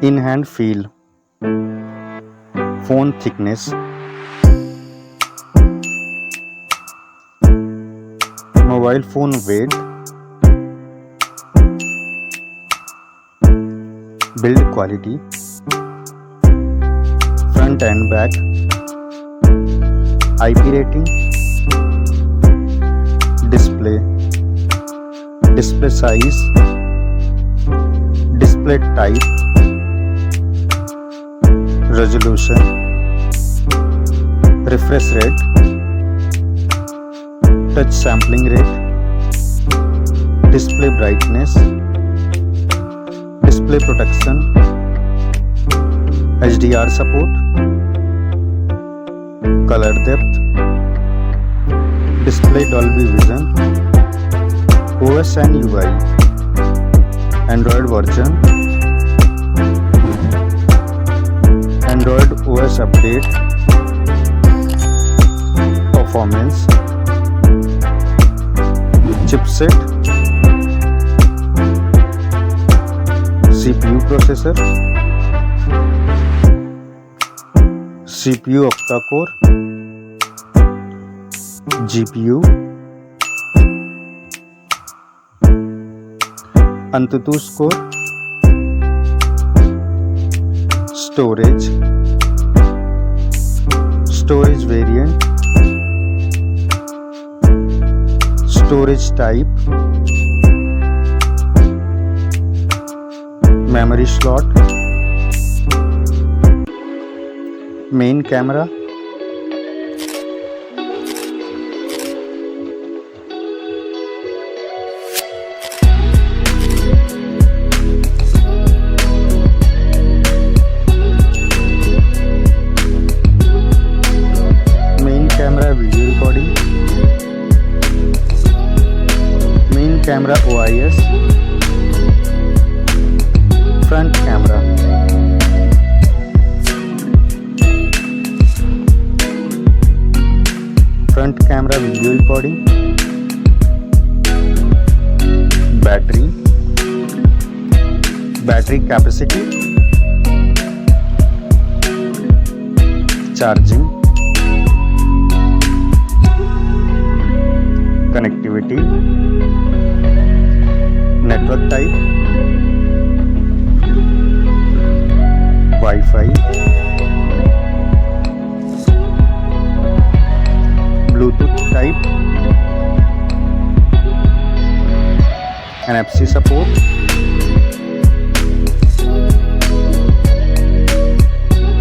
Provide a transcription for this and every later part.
In hand feel, phone thickness, mobile phone weight, build quality, front and back, IP rating, display size, display type, resolution, refresh rate, touch sampling rate, display brightness, display protection, HDR support, color depth, display Dolby Vision, OS and UI, Android version, Android OS update, performance, chipset, CPU processor, CPU octa-core, GPU, AnTuTu score, storage variant, storage type, memory slot, main camera, video recording, main camera OIS, front camera, video recording, battery capacity, charging, connectivity, network type, Wi-Fi, Bluetooth type, NFC support,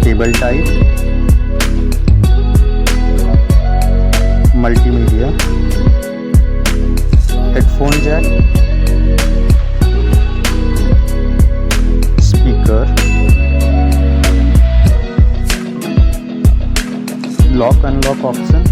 cable type, multimedia, headphone jack, speaker, lock unlock option,